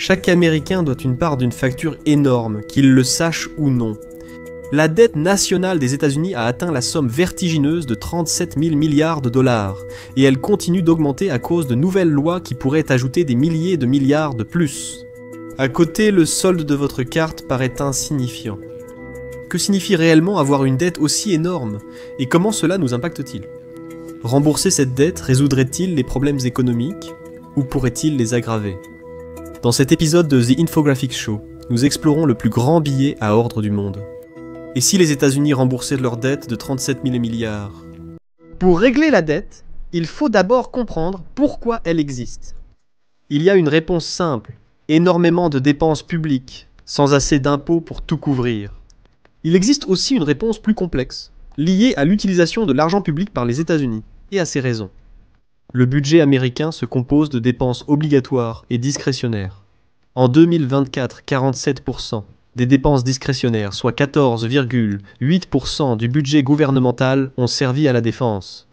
Chaque Américain doit une part d'une facture énorme, qu'il le sache ou non. La dette nationale des États-Unis a atteint la somme vertigineuse de 37 000 milliards de dollars, et elle continue d'augmenter à cause de nouvelles lois qui pourraient ajouter des milliers de milliards de plus. À côté, le solde de votre carte paraît insignifiant. Que signifie réellement avoir une dette aussi énorme, et comment cela nous impacte-t-il? Rembourser cette dette résoudrait-il les problèmes économiques, ou pourrait-il les aggraver? Dans cet épisode de The Infographics Show, nous explorons le plus grand billet à ordre du monde. Et si les États-Unis remboursaient leur dette de 37 000 milliards? Pour régler la dette, il faut d'abord comprendre pourquoi elle existe. Il y a une réponse simple, énormément de dépenses publiques, sans assez d'impôts pour tout couvrir. Il existe aussi une réponse plus complexe, liée à l'utilisation de l'argent public par les États-Unis, et à ses raisons. Le budget américain se compose de dépenses obligatoires et discrétionnaires. En 2024, 47% des dépenses discrétionnaires, soit 14,8% du budget gouvernemental, ont servi à la défense.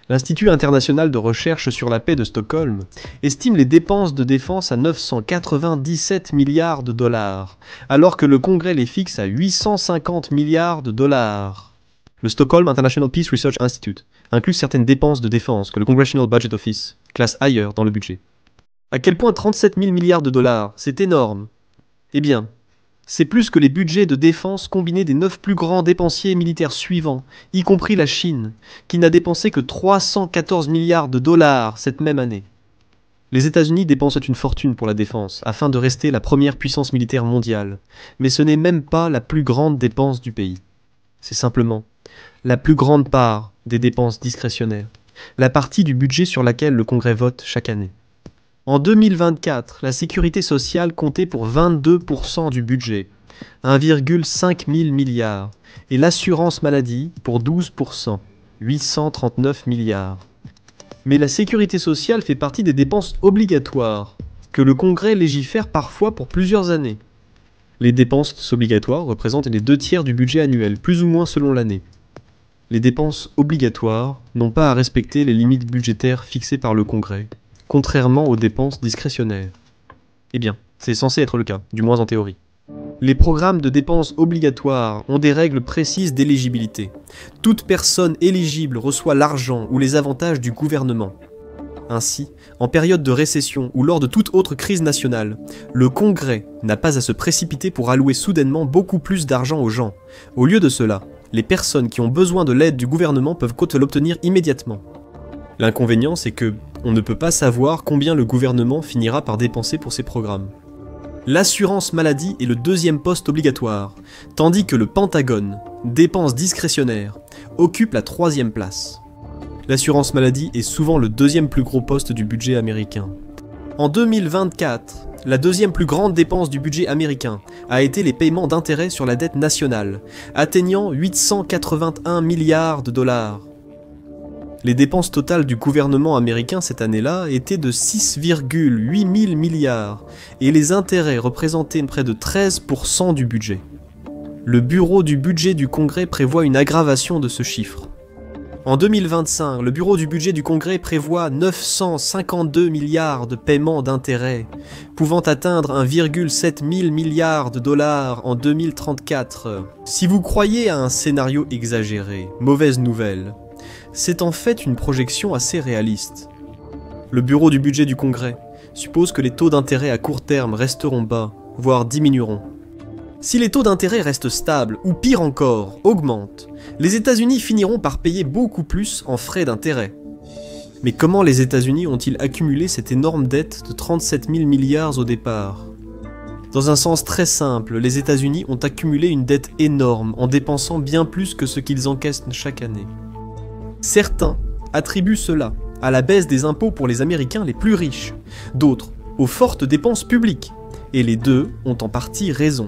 L'Institut international de recherche sur la paix de Stockholm estime les dépenses de défense à 997 milliards de dollars, alors que le Congrès les fixe à 850 milliards de dollars. Le Stockholm International Peace Research Institute inclut certaines dépenses de défense que le Congressional Budget Office classe ailleurs dans le budget. À quel point 37 000 milliards de dollars, c'est énorme? Eh bien, c'est plus que les budgets de défense combinés des 9 plus grands dépensiers militaires suivants, y compris la Chine, qui n'a dépensé que 314 milliards de dollars cette même année. Les États-Unis dépensent une fortune pour la défense, afin de rester la première puissance militaire mondiale, mais ce n'est même pas la plus grande dépense du pays. C'est simplement la plus grande part des dépenses discrétionnaires, la partie du budget sur laquelle le Congrès vote chaque année. En 2024, la sécurité sociale comptait pour 22% du budget, 1,5 000 milliards, et l'assurance maladie pour 12%, 839 milliards. Mais la sécurité sociale fait partie des dépenses obligatoires, que le Congrès légifère parfois pour plusieurs années. Les dépenses obligatoires représentent les 2/3 du budget annuel, plus ou moins selon l'année. Les dépenses obligatoires n'ont pas à respecter les limites budgétaires fixées par le Congrès, contrairement aux dépenses discrétionnaires. Eh bien, c'est censé être le cas, du moins en théorie. Les programmes de dépenses obligatoires ont des règles précises d'éligibilité. Toute personne éligible reçoit l'argent ou les avantages du gouvernement. Ainsi, en période de récession ou lors de toute autre crise nationale, le Congrès n'a pas à se précipiter pour allouer soudainement beaucoup plus d'argent aux gens. Au lieu de cela, les personnes qui ont besoin de l'aide du gouvernement peuvent l'obtenir immédiatement. L'inconvénient, c'est que on ne peut pas savoir combien le gouvernement finira par dépenser pour ces programmes. L'assurance maladie est le deuxième poste obligatoire, tandis que le Pentagone, dépenses discrétionnaires, occupe la 3e place. L'assurance maladie est souvent le 2e plus gros poste du budget américain. En 2024, la 2e plus grande dépense du budget américain a été les paiements d'intérêts sur la dette nationale, atteignant 881 milliards de dollars. Les dépenses totales du gouvernement américain cette année-là étaient de 6,8 000 milliards, et les intérêts représentaient près de 13% du budget. Le bureau du budget du Congrès prévoit une aggravation de ce chiffre. En 2025, le bureau du budget du Congrès prévoit 952 milliards de paiements d'intérêts, pouvant atteindre 1,7 000 milliards de dollars en 2034. Si vous croyez à un scénario exagéré, mauvaise nouvelle. C'est en fait une projection assez réaliste. Le bureau du budget du Congrès suppose que les taux d'intérêt à court terme resteront bas, voire diminueront. Si les taux d'intérêt restent stables, ou pire encore, augmentent, les États-Unis finiront par payer beaucoup plus en frais d'intérêt. Mais comment les États-Unis ont-ils accumulé cette énorme dette de 37 000 milliards au départ? Dans un sens très simple, les États-Unis ont accumulé une dette énorme en dépensant bien plus que ce qu'ils encaissent chaque année. Certains attribuent cela à la baisse des impôts pour les Américains les plus riches, d'autres aux fortes dépenses publiques, et les deux ont en partie raison.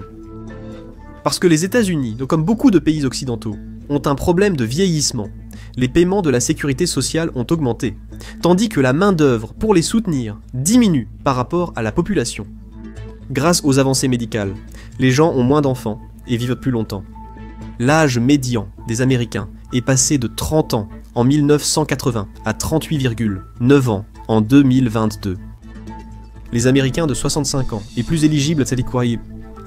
Parce que les États-Unis, comme beaucoup de pays occidentaux, ont un problème de vieillissement. Les paiements de la sécurité sociale ont augmenté, tandis que la main-d'œuvre pour les soutenir diminue par rapport à la population. Grâce aux avancées médicales, les gens ont moins d'enfants et vivent plus longtemps. L'âge médian des Américains est passé de 30 ans en 1980 à 38,9 ans en 2022. les Américains de 65 ans et plus éligibles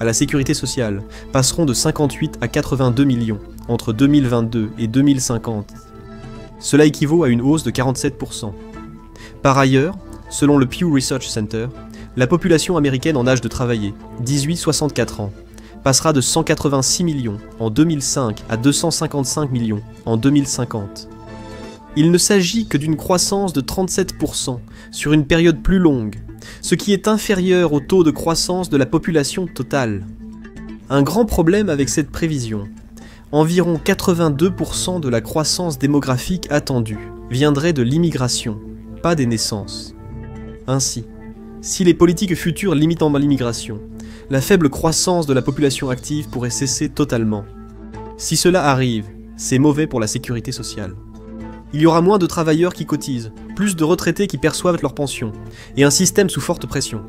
à la sécurité sociale passeront de 58 à 82 millions entre 2022 et 2050. Cela équivaut à une hausse de 47%. Par ailleurs, selon le Pew Research Center, la population américaine en âge de travailler, 18-64 ans, passera de 186 millions en 2005 à 255 millions en 2050. Il ne s'agit que d'une croissance de 37% sur une période plus longue, ce qui est inférieur au taux de croissance de la population totale. Un grand problème avec cette prévision, environ 82% de la croissance démographique attendue viendrait de l'immigration, pas des naissances. Ainsi, si les politiques futures limitent l'immigration, la faible croissance de la population active pourrait cesser totalement. Si cela arrive, c'est mauvais pour la sécurité sociale. Il y aura moins de travailleurs qui cotisent, plus de retraités qui perçoivent leur pension, et un système sous forte pression.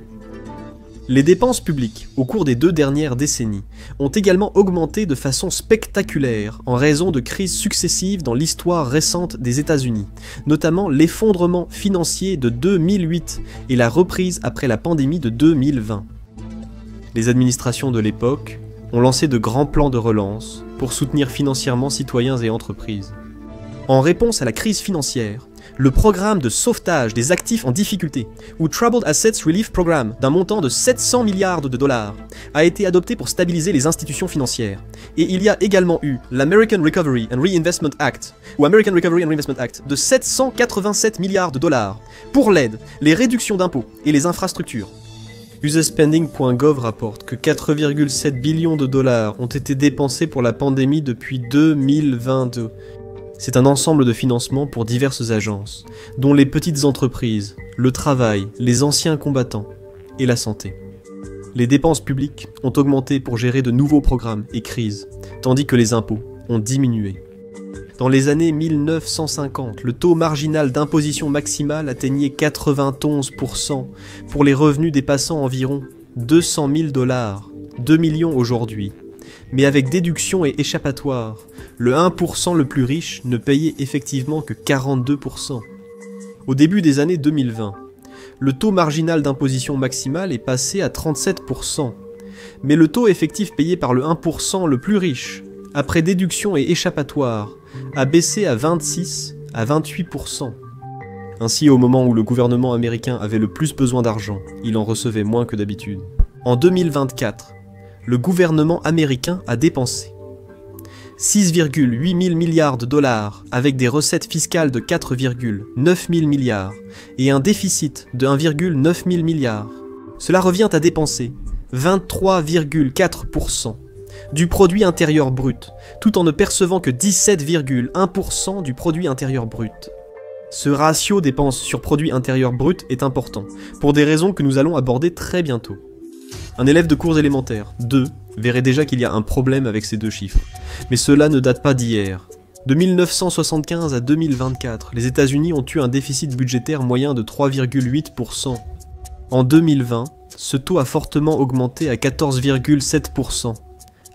Les dépenses publiques, au cours des 2 dernières décennies, ont également augmenté de façon spectaculaire en raison de crises successives dans l'histoire récente des États-Unis, notamment l'effondrement financier de 2008 et la reprise après la pandémie de 2020. Les administrations de l'époque ont lancé de grands plans de relance pour soutenir financièrement citoyens et entreprises. En réponse à la crise financière, le programme de sauvetage des actifs en difficulté, ou Troubled Assets Relief Program, d'un montant de 700 milliards de dollars, a été adopté pour stabiliser les institutions financières. Et il y a également eu l'American Recovery and Reinvestment Act, ou American Recovery and Reinvestment Act, de 787 milliards de dollars, pour l'aide, les réductions d'impôts et les infrastructures. USAspending.gov rapporte que 4,7 billions de dollars ont été dépensés pour la pandémie depuis 2022. C'est un ensemble de financements pour diverses agences, dont les petites entreprises, le travail, les anciens combattants et la santé. Les dépenses publiques ont augmenté pour gérer de nouveaux programmes et crises, tandis que les impôts ont diminué. Dans les années 1950, le taux marginal d'imposition maximale atteignait 91% pour les revenus dépassant environ 200 000 $, 2 millions aujourd'hui. Mais avec déduction et échappatoire, le 1% le plus riche ne payait effectivement que 42%. Au début des années 2020, le taux marginal d'imposition maximale est passé à 37%, mais le taux effectif payé par le 1% le plus riche, après déduction et échappatoire, a baissé à 26 à 28%. Ainsi, au moment où le gouvernement américain avait le plus besoin d'argent, il en recevait moins que d'habitude. En 2024, le gouvernement américain a dépensé 6,8 000 milliards de dollars avec des recettes fiscales de 4,9 000 milliards et un déficit de 1,9 000 milliards. Cela revient à dépenser 23,4% du produit intérieur brut, tout en ne percevant que 17,1% du produit intérieur brut. Ce ratio dépenses sur produit intérieur brut est important, pour des raisons que nous allons aborder très bientôt. Un élève de cours élémentaires, 2, verrait déjà qu'il y a un problème avec ces deux chiffres. Mais cela ne date pas d'hier. De 1975 à 2024, les États-Unis ont eu un déficit budgétaire moyen de 3,8%. En 2020, ce taux a fortement augmenté à 14,7%,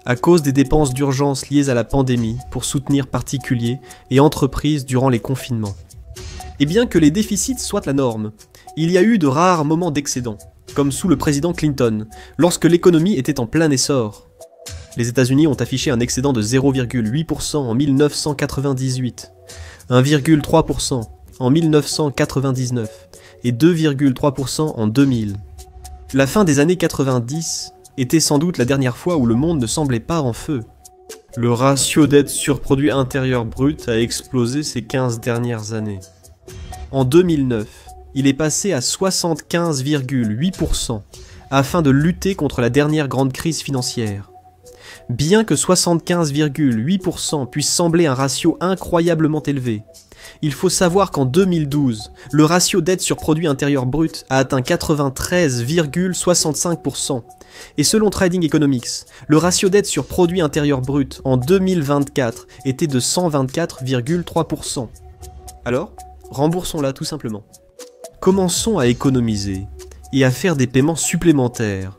à cause des dépenses d'urgence liées à la pandémie pour soutenir particuliers et entreprises durant les confinements. Et bien que les déficits soient la norme, il y a eu de rares moments d'excédent, comme sous le président Clinton, lorsque l'économie était en plein essor. Les États-Unis ont affiché un excédent de 0,8% en 1998, 1,3% en 1999 et 2,3% en 2000. La fin des années 90 était sans doute la dernière fois où le monde ne semblait pas en feu. Le ratio dette sur produit intérieur brut a explosé ces 15 dernières années. En 2009, il est passé à 75,8% afin de lutter contre la dernière grande crise financière. Bien que 75,8% puisse sembler un ratio incroyablement élevé, il faut savoir qu'en 2012, le ratio dette sur produit intérieur brut a atteint 93,65%. Et selon Trading Economics, le ratio dette sur produit intérieur brut en 2024 était de 124,3%. Alors, remboursons-la tout simplement. Commençons à économiser et à faire des paiements supplémentaires,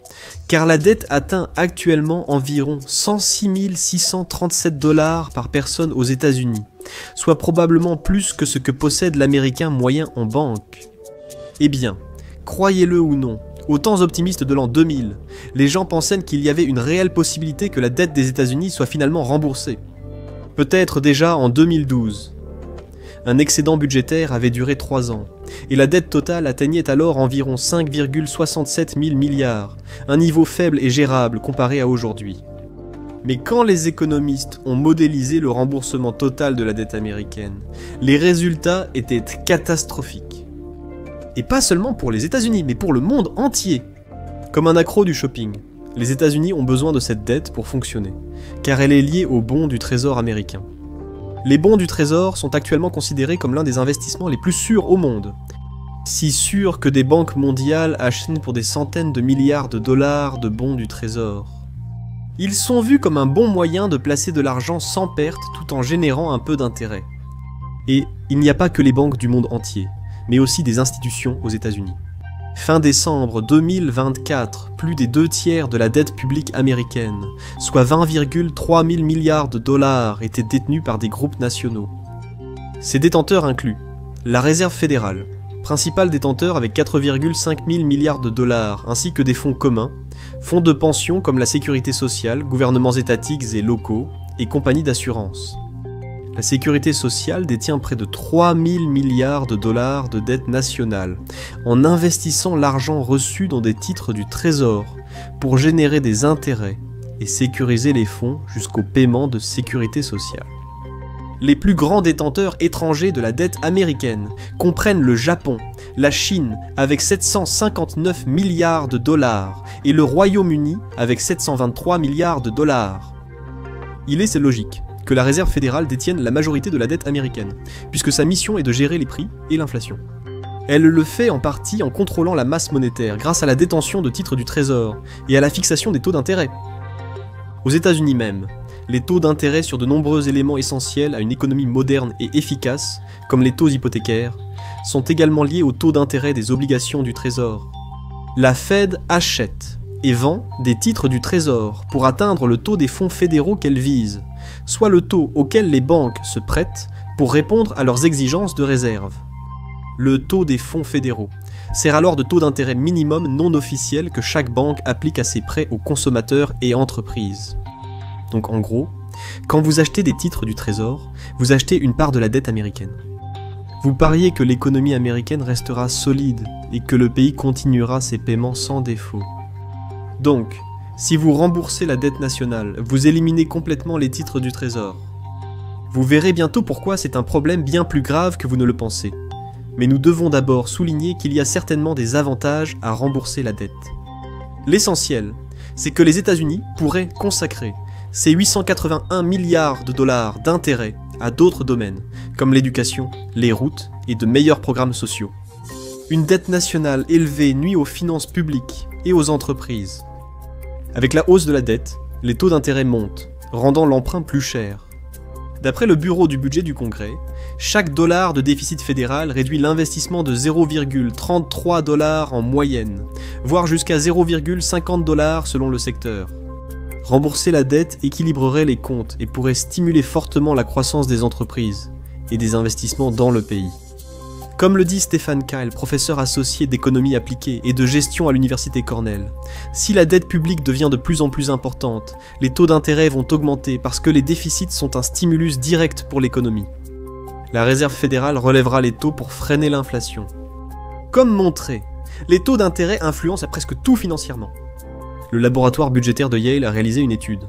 car la dette atteint actuellement environ 106 637 $ par personne aux États-Unis, soit probablement plus que ce que possède l'Américain moyen en banque. Eh bien, croyez-le ou non, Aux temps optimistes de l'an 2000, les gens pensaient qu'il y avait une réelle possibilité que la dette des États-Unis soit finalement remboursée. Peut-être déjà en 2012. Un excédent budgétaire avait duré 3 ans, et la dette totale atteignait alors environ 5,67 000 milliards, un niveau faible et gérable comparé à aujourd'hui. Mais quand les économistes ont modélisé le remboursement total de la dette américaine, les résultats étaient catastrophiques. Et pas seulement pour les États-Unis, mais pour le monde entier. Comme un accro du shopping, les États-Unis ont besoin de cette dette pour fonctionner, car elle est liée aux bons du Trésor américain. Les bons du Trésor sont actuellement considérés comme l'un des investissements les plus sûrs au monde. Si sûrs que des banques mondiales achètent pour des centaines de milliards de dollars de bons du Trésor. Ils sont vus comme un bon moyen de placer de l'argent sans perte tout en générant un peu d'intérêt. Et il n'y a pas que les banques du monde entier, mais aussi des institutions aux États-Unis. Fin décembre 2024, plus des 2/3 de la dette publique américaine, soit 20,3 000 milliards de dollars, étaient détenus par des groupes nationaux. Ces détenteurs incluent la Réserve fédérale, principal détenteur avec 4,5 000 milliards de dollars, ainsi que des fonds communs, fonds de pension comme la sécurité sociale, gouvernements étatiques et locaux, et compagnies d'assurance. La sécurité sociale détient près de 3 000 milliards de dollars de dette nationale, en investissant l'argent reçu dans des titres du Trésor pour générer des intérêts et sécuriser les fonds jusqu'au paiement de sécurité sociale. Les plus grands détenteurs étrangers de la dette américaine comprennent le Japon, la Chine avec 759 milliards de dollars et le Royaume-Uni avec 723 milliards de dollars. C'est logique que la Réserve fédérale détienne la majorité de la dette américaine, puisque sa mission est de gérer les prix et l'inflation. Elle le fait en partie en contrôlant la masse monétaire grâce à la détention de titres du Trésor et à la fixation des taux d'intérêt. Aux États-Unis même, les taux d'intérêt sur de nombreux éléments essentiels à une économie moderne et efficace, comme les taux hypothécaires, sont également liés aux taux d'intérêt des obligations du Trésor. La Fed achète et vend des titres du Trésor pour atteindre le taux des fonds fédéraux qu'elle vise, soit le taux auquel les banques se prêtent pour répondre à leurs exigences de réserve. Le taux des fonds fédéraux sert alors de taux d'intérêt minimum non officiel que chaque banque applique à ses prêts aux consommateurs et entreprises. Donc en gros, quand vous achetez des titres du Trésor, vous achetez une part de la dette américaine. Vous pariez que l'économie américaine restera solide et que le pays continuera ses paiements sans défaut. Donc, si vous remboursez la dette nationale, vous éliminez complètement les titres du Trésor. Vous verrez bientôt pourquoi c'est un problème bien plus grave que vous ne le pensez. Mais nous devons d'abord souligner qu'il y a certainement des avantages à rembourser la dette. L'essentiel, c'est que les États-Unis pourraient consacrer ces 881 milliards de dollars d'intérêts à d'autres domaines, comme l'éducation, les routes et de meilleurs programmes sociaux. Une dette nationale élevée nuit aux finances publiques et aux entreprises. Avec la hausse de la dette, les taux d'intérêt montent, rendant l'emprunt plus cher. D'après le Bureau du budget du Congrès, chaque dollar de déficit fédéral réduit l'investissement de 0,33 $ en moyenne, voire jusqu'à 0,50 $ selon le secteur. Rembourser la dette équilibrerait les comptes et pourrait stimuler fortement la croissance des entreprises et des investissements dans le pays. Comme le dit Stephen Kyle, professeur associé d'économie appliquée et de gestion à l'université Cornell, si la dette publique devient de plus en plus importante, les taux d'intérêt vont augmenter parce que les déficits sont un stimulus direct pour l'économie. La Réserve fédérale relèvera les taux pour freiner l'inflation. Comme montré, les taux d'intérêt influencent à presque tout financièrement. Le laboratoire budgétaire de Yale a réalisé une étude.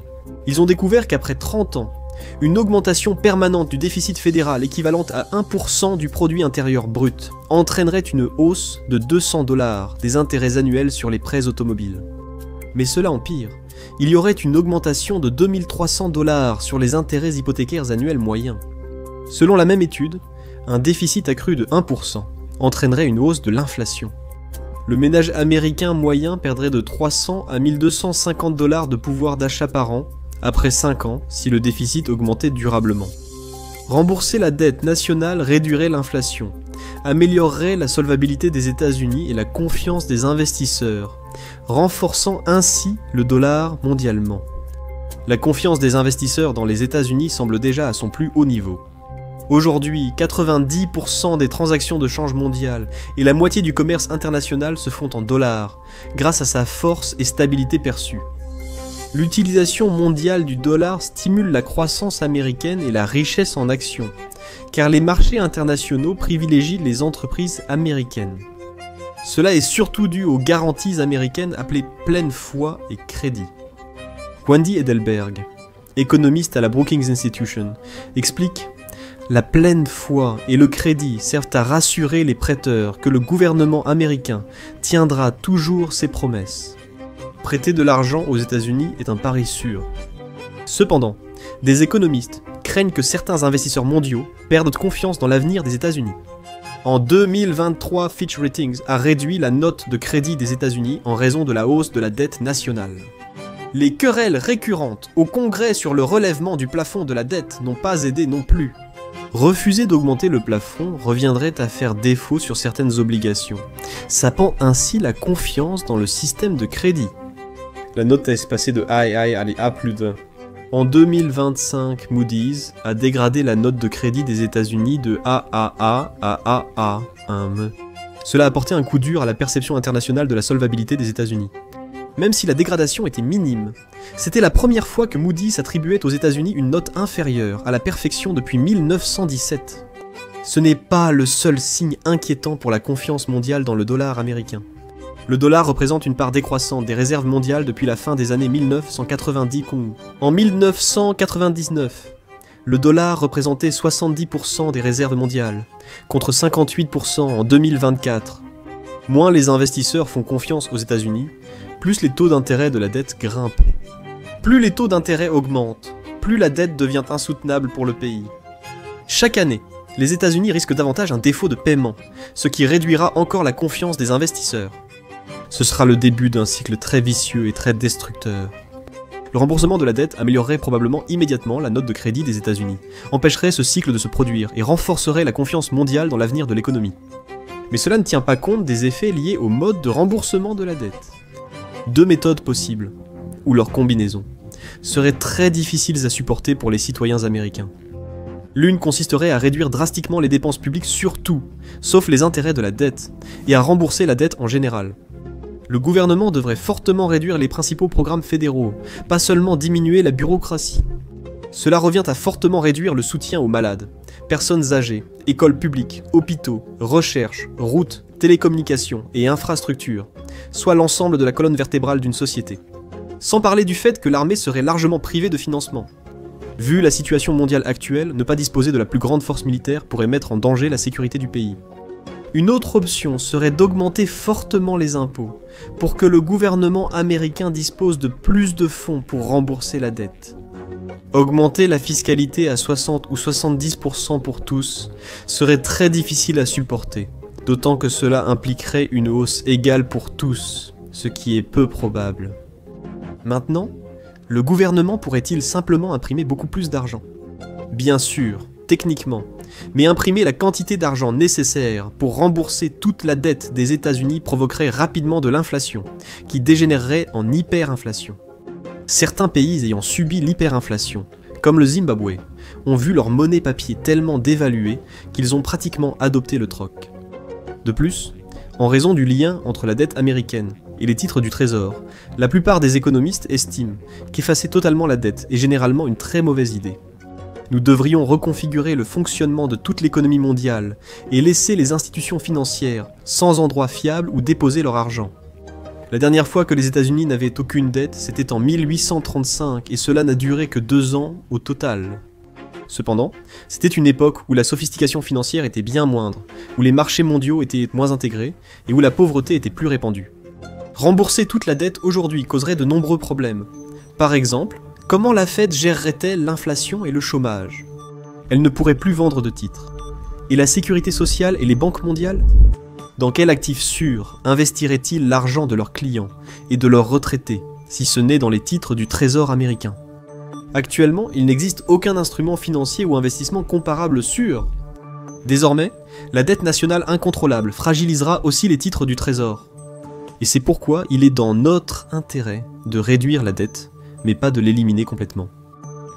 Ils ont découvert qu'après 30 ans, une augmentation permanente du déficit fédéral équivalente à 1% du produit intérieur brut entraînerait une hausse de 200 $ des intérêts annuels sur les prêts automobiles. Mais cela empire. Il y aurait une augmentation de 2300 $ sur les intérêts hypothécaires annuels moyens. Selon la même étude, un déficit accru de 1% entraînerait une hausse de l'inflation. Le ménage américain moyen perdrait de 300 à 1250 $ de pouvoir d'achat par an, après 5 ans, si le déficit augmentait durablement. Rembourser la dette nationale réduirait l'inflation, améliorerait la solvabilité des États-Unis et la confiance des investisseurs, renforçant ainsi le dollar mondialement. La confiance des investisseurs dans les États-Unis semble déjà à son plus haut niveau. Aujourd'hui, 90% des transactions de change mondial et la moitié du commerce international se font en dollars, grâce à sa force et stabilité perçue. L'utilisation mondiale du dollar stimule la croissance américaine et la richesse en actions, car les marchés internationaux privilégient les entreprises américaines. Cela est surtout dû aux garanties américaines appelées pleine foi et crédit. Wendy Edelberg, économiste à la Brookings Institution, explique « La pleine foi et le crédit servent à rassurer les prêteurs que le gouvernement américain tiendra toujours ses promesses. Prêter de l'argent aux États-Unis est un pari sûr. » Cependant, des économistes craignent que certains investisseurs mondiaux perdent confiance dans l'avenir des États-Unis. En 2023, Fitch Ratings a réduit la note de crédit des États-Unis en raison de la hausse de la dette nationale. Les querelles récurrentes au Congrès sur le relèvement du plafond de la dette n'ont pas aidé non plus. Refuser d'augmenter le plafond reviendrait à faire défaut sur certaines obligations, sapant ainsi la confiance dans le système de crédit. La note est passée de A et A à A+1. En 2025, Moody's a dégradé la note de crédit des États-Unis de AAA à AA. Cela a porté un coup dur à la perception internationale de la solvabilité des États-Unis. Même si la dégradation était minime, c'était la première fois que Moody's attribuait aux États-Unis une note inférieure à la perfection depuis 1917. Ce n'est pas le seul signe inquiétant pour la confiance mondiale dans le dollar américain. Le dollar représente une part décroissante des réserves mondiales depuis la fin des années 1990. En 1999, le dollar représentait 70% des réserves mondiales, contre 58% en 2024. Moins les investisseurs font confiance aux États-Unis, plus les taux d'intérêt de la dette grimpent. Plus les taux d'intérêt augmentent, plus la dette devient insoutenable pour le pays. Chaque année, les États-Unis risquent davantage un défaut de paiement, ce qui réduira encore la confiance des investisseurs. Ce sera le début d'un cycle très vicieux et très destructeur. Le remboursement de la dette améliorerait probablement immédiatement la note de crédit des États-Unis, empêcherait ce cycle de se produire et renforcerait la confiance mondiale dans l'avenir de l'économie. Mais cela ne tient pas compte des effets liés au mode de remboursement de la dette. Deux méthodes possibles, ou leur combinaison, seraient très difficiles à supporter pour les citoyens américains. L'une consisterait à réduire drastiquement les dépenses publiques sur tout, sauf les intérêts de la dette, et à rembourser la dette en général. Le gouvernement devrait fortement réduire les principaux programmes fédéraux, pas seulement diminuer la bureaucratie. Cela revient à fortement réduire le soutien aux malades, personnes âgées, écoles publiques, hôpitaux, recherche, routes, télécommunications et infrastructures, soit l'ensemble de la colonne vertébrale d'une société. Sans parler du fait que l'armée serait largement privée de financement. Vu la situation mondiale actuelle, ne pas disposer de la plus grande force militaire pourrait mettre en danger la sécurité du pays. Une autre option serait d'augmenter fortement les impôts, pour que le gouvernement américain dispose de plus de fonds pour rembourser la dette. Augmenter la fiscalité à 60 ou 70% pour tous serait très difficile à supporter, d'autant que cela impliquerait une hausse égale pour tous, ce qui est peu probable. Maintenant, le gouvernement pourrait-il simplement imprimer beaucoup plus d'argent? Bien sûr, techniquement, mais imprimer la quantité d'argent nécessaire pour rembourser toute la dette des États-Unis provoquerait rapidement de l'inflation, qui dégénérerait en hyperinflation. Certains pays ayant subi l'hyperinflation, comme le Zimbabwe, ont vu leur monnaie papier tellement dévaluée qu'ils ont pratiquement adopté le troc. De plus, en raison du lien entre la dette américaine et les titres du Trésor, la plupart des économistes estiment qu'effacer totalement la dette est généralement une très mauvaise idée. Nous devrions reconfigurer le fonctionnement de toute l'économie mondiale et laisser les institutions financières sans endroit fiable où déposer leur argent. La dernière fois que les États-Unis n'avaient aucune dette, c'était en 1835 et cela n'a duré que 2 ans au total. Cependant, c'était une époque où la sophistication financière était bien moindre, où les marchés mondiaux étaient moins intégrés et où la pauvreté était plus répandue. Rembourser toute la dette aujourd'hui causerait de nombreux problèmes. Par exemple, comment la Fed gérerait-elle l'inflation et le chômage? Elle ne pourrait plus vendre de titres. Et la sécurité sociale et les banques mondiales? Dans quel actif sûr investiraient-ils l'argent de leurs clients et de leurs retraités, si ce n'est dans les titres du Trésor américain? Actuellement, il n'existe aucun instrument financier ou investissement comparable sûr. Désormais, la dette nationale incontrôlable fragilisera aussi les titres du Trésor. Et c'est pourquoi il est dans notre intérêt de réduire la dette, mais pas de l'éliminer complètement.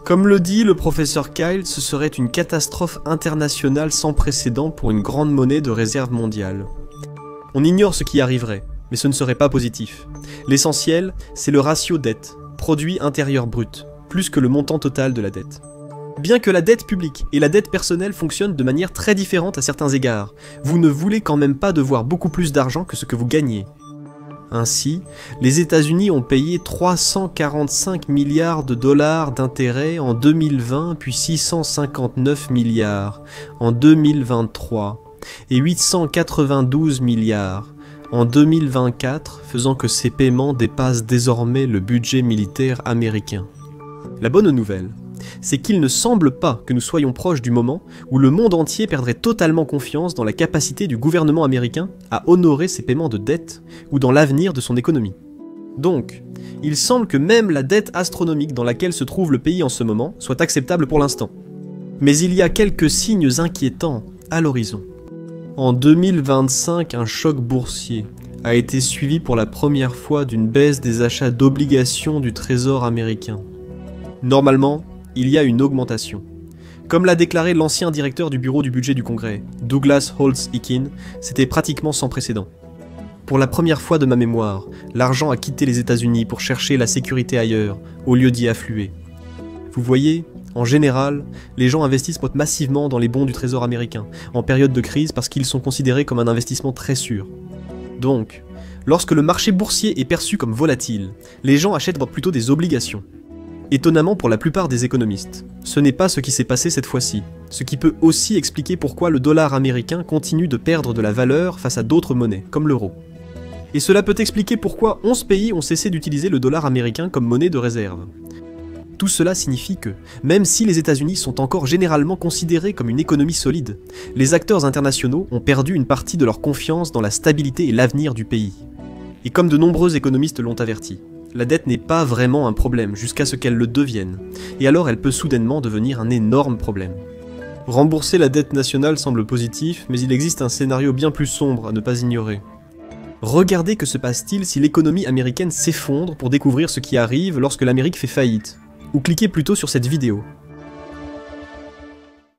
Comme le dit le professeur Kyle, ce serait une catastrophe internationale sans précédent pour une grande monnaie de réserve mondiale. On ignore ce qui arriverait, mais ce ne serait pas positif. L'essentiel, c'est le ratio dette, produit intérieur brut, plus que le montant total de la dette. Bien que la dette publique et la dette personnelle fonctionnent de manière très différente à certains égards, vous ne voulez quand même pas devoir beaucoup plus d'argent que ce que vous gagnez. Ainsi, les États-Unis ont payé 345 milliards de dollars d'intérêts en 2020, puis 659 milliards en 2023 et 892 milliards en 2024, faisant que ces paiements dépassent désormais le budget militaire américain. La bonne nouvelle, c'est qu'il ne semble pas que nous soyons proches du moment où le monde entier perdrait totalement confiance dans la capacité du gouvernement américain à honorer ses paiements de dette ou dans l'avenir de son économie. Donc, il semble que même la dette astronomique dans laquelle se trouve le pays en ce moment soit acceptable pour l'instant. Mais il y a quelques signes inquiétants à l'horizon. En 2025, un choc boursier a été suivi pour la première fois d'une baisse des achats d'obligations du Trésor américain. Normalement, il y a une augmentation. Comme l'a déclaré l'ancien directeur du bureau du budget du Congrès, Douglas Holtz-Eakin, c'était pratiquement sans précédent. Pour la première fois de ma mémoire, l'argent a quitté les États-Unis pour chercher la sécurité ailleurs, au lieu d'y affluer. Vous voyez, en général, les gens investissent massivement dans les bons du Trésor américain, en période de crise parce qu'ils sont considérés comme un investissement très sûr. Donc, lorsque le marché boursier est perçu comme volatile, les gens achètent plutôt des obligations. Étonnamment pour la plupart des économistes, ce n'est pas ce qui s'est passé cette fois-ci, ce qui peut aussi expliquer pourquoi le dollar américain continue de perdre de la valeur face à d'autres monnaies, comme l'euro. Et cela peut expliquer pourquoi 11 pays ont cessé d'utiliser le dollar américain comme monnaie de réserve. Tout cela signifie que, même si les États-Unis sont encore généralement considérés comme une économie solide, les acteurs internationaux ont perdu une partie de leur confiance dans la stabilité et l'avenir du pays. Et comme de nombreux économistes l'ont averti, la dette n'est pas vraiment un problème jusqu'à ce qu'elle le devienne, et alors elle peut soudainement devenir un énorme problème. Rembourser la dette nationale semble positif, mais il existe un scénario bien plus sombre à ne pas ignorer. Regardez que se passe-t-il si l'économie américaine s'effondre pour découvrir ce qui arrive lorsque l'Amérique fait faillite. Ou cliquez plutôt sur cette vidéo.